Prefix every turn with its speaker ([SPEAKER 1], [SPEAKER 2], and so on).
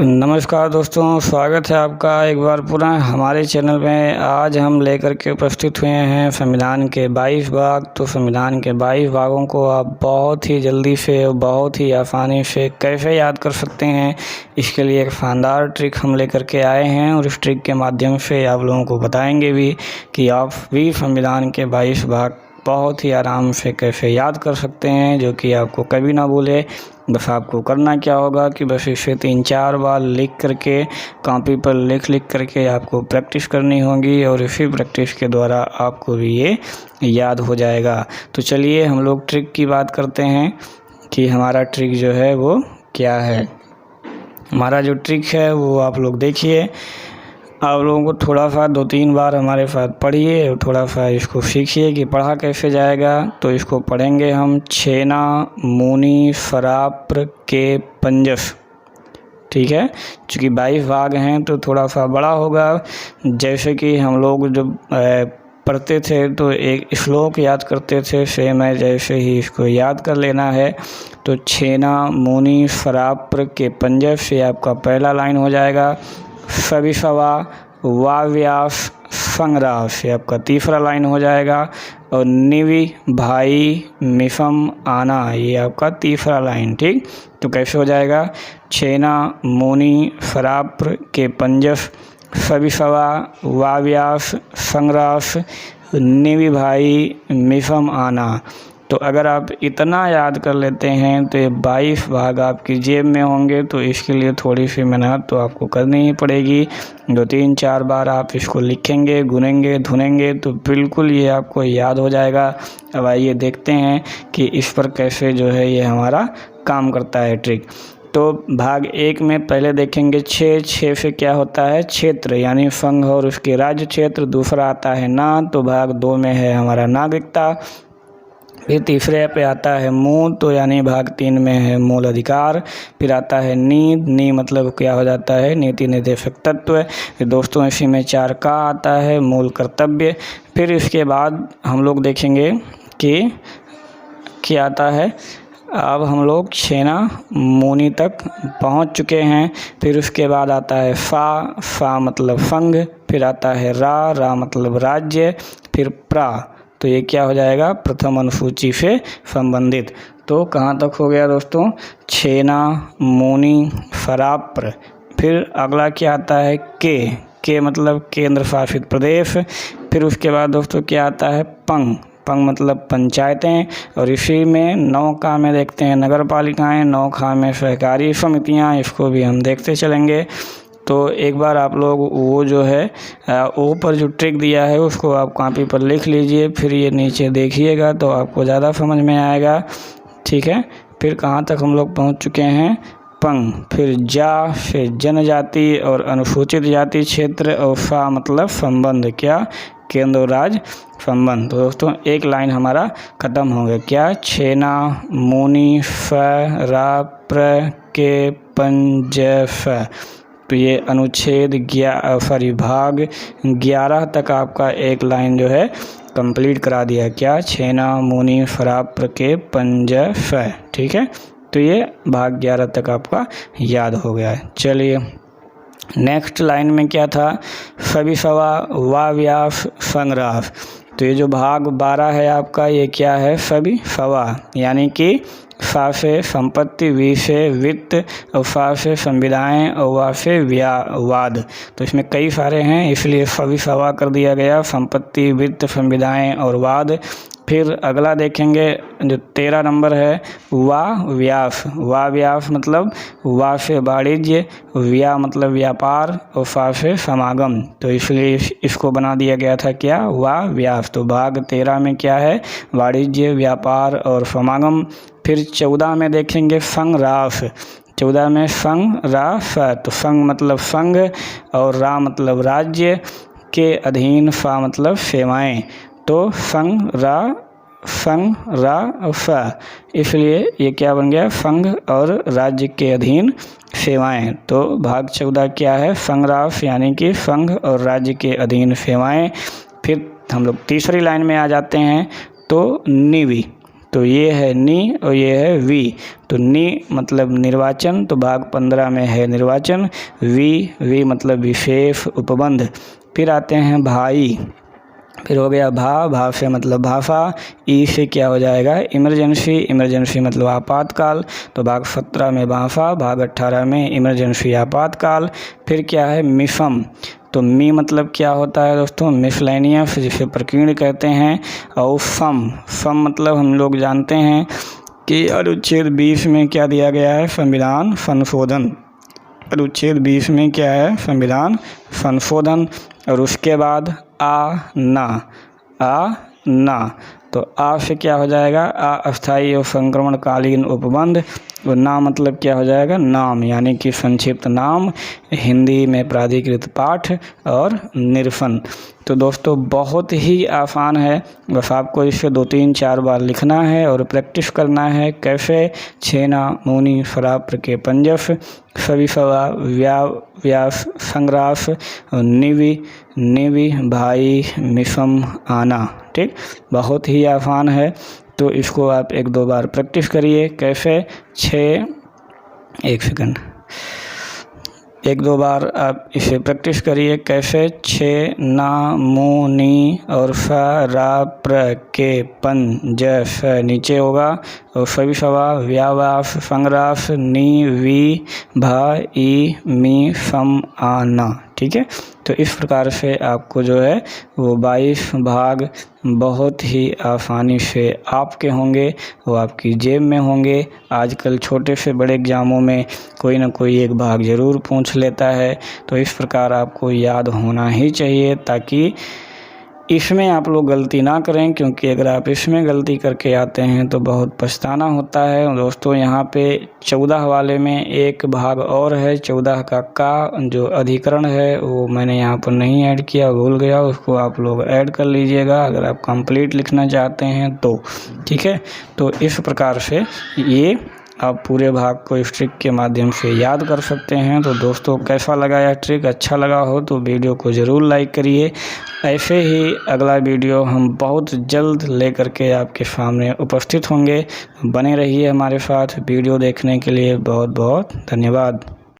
[SPEAKER 1] नमस्कार दोस्तों, स्वागत है आपका एक बार पुनः हमारे चैनल में। आज हम लेकर के उपस्थित हुए हैं संविधान के 22 भाग। तो संविधान के 22 भागों को आप बहुत ही जल्दी से और बहुत ही आसानी से कैसे याद कर सकते हैं, इसके लिए एक शानदार ट्रिक हम लेकर के आए हैं और इस ट्रिक के माध्यम से आप लोगों को बताएंगे भी कि आप भी संविधान के 22 भाग बहुत ही आराम से कैसे याद कर सकते हैं, जो कि आपको कभी ना भूले। बस आपको करना क्या होगा कि बस इसे 3-4 बार लिख करके कॉपी पर लिख करके आपको प्रैक्टिस करनी होगी और इसी प्रैक्टिस के द्वारा आपको भी ये याद हो जाएगा। तो चलिए हम लोग ट्रिक की बात करते हैं कि हमारा ट्रिक जो है वो क्या है। हमारा जो ट्रिक है वो आप लोग देखिए, आप लोगों को थोड़ा सा 2-3 बार हमारे साथ पढ़िए और थोड़ा सा इसको सीखिए कि पढ़ा कैसे जाएगा। तो इसको पढ़ेंगे हम छेना मूनी फराप्र के पंजस। ठीक है, चूँकि 22 भाग हैं तो थोड़ा सा बड़ा होगा। जैसे कि हम लोग जब पढ़ते थे तो एक श्लोक याद करते थे, सेम है जैसे ही इसको याद कर लेना है। तो छेना मूनी फराप्र के पंजस से आपका पहला लाइन हो जाएगा। सविसवा वाव्यास संग्रास से आपका तीसरा लाइन हो जाएगा और निवि भाई मिफम आना ये आपका तीसरा लाइन। ठीक, तो कैसे हो जाएगा? छेना मूनी फराप्र के पंजस सविसवा वाव्यास संग्रास निवि भाई मिफम आना। तो अगर आप इतना याद कर लेते हैं तो ये 22 भाग आपकी जेब में होंगे। तो इसके लिए थोड़ी सी मेहनत तो आपको करनी ही पड़ेगी। 2-3-4 बार आप इसको लिखेंगे, गुनेंगे, धुनेंगे तो बिल्कुल ये आपको याद हो जाएगा। अब आइए देखते हैं कि इस पर कैसे जो है ये हमारा काम करता है ट्रिक। तो भाग 1 में पहले देखेंगे 6 से क्या होता है? क्षेत्र यानी संघ और उसके राज्य क्षेत्र। दूसरा आता है ना, तो भाग 2 में है हमारा नागरिकता। फिर तीसरे पे आता है मूल, तो यानी भाग 3 में है मूल अधिकार। फिर आता है नी मतलब क्या हो जाता है? नीति निर्देशक तत्व। फिर दोस्तों इसी में 4 का आता है मूल कर्तव्य। फिर इसके बाद हम लोग देखेंगे कि क्या आता है। अब हम लोग छेना मूनी तक पहुंच चुके हैं। फिर उसके बाद आता है फा मतलब संघ। फिर आता है रा मतलब राज्य। फिर प्रा, तो ये क्या हो जाएगा? प्रथम अनुसूची से संबंधित। तो कहाँ तक हो गया दोस्तों? छेना मूनी फराप्र। फिर अगला क्या आता है? के मतलब केंद्र शासित प्रदेश। फिर उसके बाद दोस्तों क्या आता है? पंग मतलब पंचायतें। और इसी में 9 का में देखते हैं नगर पालिकाएँ, 9 खा में सहकारी समितियाँ। इसको भी हम देखते चलेंगे। तो एक बार आप लोग वो जो है ओ पर जो ट्रिक दिया है उसको आप कॉपी पर लिख लीजिए, फिर ये नीचे देखिएगा तो आपको ज़्यादा समझ में आएगा। ठीक है, फिर कहाँ तक हम लोग पहुँच चुके हैं? पंग। फिर जा से जनजाति और अनुसूचित जाति क्षेत्र। और सा मतलब संबंध, क्या? केंद्र और राज्य संबंध। तो दोस्तों एक लाइन हमारा ख़त्म हो गया। क्या? छेना मूनी फराप्र के पंजस। तो ये अनुच्छेद भाग 11 तक आपका एक लाइन जो है कंप्लीट करा दिया। क्या? छेना मूनी फराप्र के पंजस। ठीक है, तो ये भाग 11 तक आपका याद हो गया है। चलिए नेक्स्ट लाइन में क्या था? सविसवा वाव्यास संग्रास। तो ये जो भाग 12 है आपका, ये क्या है? सविसवा यानी कि सा से संपत्ति, वी से वित्त और सा से संविदाएँ और वा से वाद। तो इसमें कई सारे हैं इसलिए सविसवा कर दिया गया। संपत्ति, वित्त, संविदाएँ और वाद। फिर अगला देखेंगे जो 13 नंबर है वाव्यास मतलब वा से वाणिज्य, व्या मतलब व्यापार और फा से समागम। तो इसलिए इसको बना दिया गया था क्या? वाव्यास। तो भाग 13 में क्या है? वाणिज्य, व्यापार और समागम। फिर 14 में देखेंगे संग्रास। 14 में संग्रास। तो संघ मतलब संघ और रा मतलब राज्य के अधीन, फा मतलब सेवाएं। तो संघ रा फ, इसलिए ये क्या बन गया? संघ और राज्य के अधीन सेवाएं। तो भाग 14 क्या है? संग्रास यानी कि संघ और राज्य के अधीन सेवाएं। फिर हम लोग तीसरी लाइन में आ जाते हैं। तो तो ये है नी और ये है वी। तो नी मतलब निर्वाचन, तो भाग 15 में है निर्वाचन। वी मतलब विशेष उपबंध। फिर आते हैं भाई, फिर हो गया भा से मतलब भाषा। ई से क्या हो जाएगा इमरजेंसी मतलब आपातकाल। तो भाग 17 में भाषा, भाग 18 में इमरजेंसी आपातकाल। फिर क्या है मिसम, तो मी मतलब क्या होता है दोस्तों मिसलेनियस, जिसे प्रकीर्ण कहते हैं। और सम मतलब हम लोग जानते हैं कि अनुच्छेद 20 में क्या दिया गया है संविधान संशोधन। अनुच्छेद 20 में क्या है संविधान संशोधन। और उसके बाद आ ना, तो आ से क्या हो जाएगा अस्थायी और संक्रमणकालीन उपबंध। और ना मतलब क्या हो जाएगा नाम, यानी कि संक्षिप्त नाम, हिंदी में प्राधिकृत पाठ और निरसन। तो दोस्तों बहुत ही आसान है, बस आपको इसे 2-3-4 बार लिखना है और प्रैक्टिस करना है। कैसे छेना मूनी फराप्र के पंजस सवि सवा व्यास संग्रास निवि भाई मिसम आना। ठीक, बहुत ही आसान है, तो इसको आप 1-2 बार प्रैक्टिस करिए। कैसे 1-2 बार आप इसे प्रैक्टिस करिए। कैसे छे ना मू नी और रा प्र के पन ज नीचे होगा, और सभी सवा व्यावास संग्रास नी वी भा ई मी सम आना। ठीक है, तो इस प्रकार से आपको जो है वो 22 भाग बहुत ही आसानी से आपके होंगे, वो आपकी जेब में होंगे। आजकल छोटे से बड़े एग्ज़ामों में कोई ना कोई एक भाग ज़रूर पूछ लेता है, तो इस प्रकार आपको याद होना ही चाहिए, ताकि इसमें आप लोग गलती ना करें। क्योंकि अगर आप इसमें गलती करके आते हैं तो बहुत पछताना होता है। दोस्तों यहाँ पे 14 वाले में एक भाग और है, 14 का जो अधिकरण है वो मैंने यहाँ पर नहीं ऐड किया, भूल गया, उसको आप लोग ऐड कर लीजिएगा अगर आप कंप्लीट लिखना चाहते हैं तो। ठीक है, तो इस प्रकार से ये आप पूरे भाग को इस ट्रिक के माध्यम से याद कर सकते हैं। तो दोस्तों कैसा लगा यह ट्रिक, अच्छा लगा हो तो वीडियो को ज़रूर लाइक करिए। ऐसे ही अगला वीडियो हम बहुत जल्द लेकर के आपके सामने उपस्थित होंगे। बने रहिए हमारे साथ। वीडियो देखने के लिए बहुत बहुत धन्यवाद।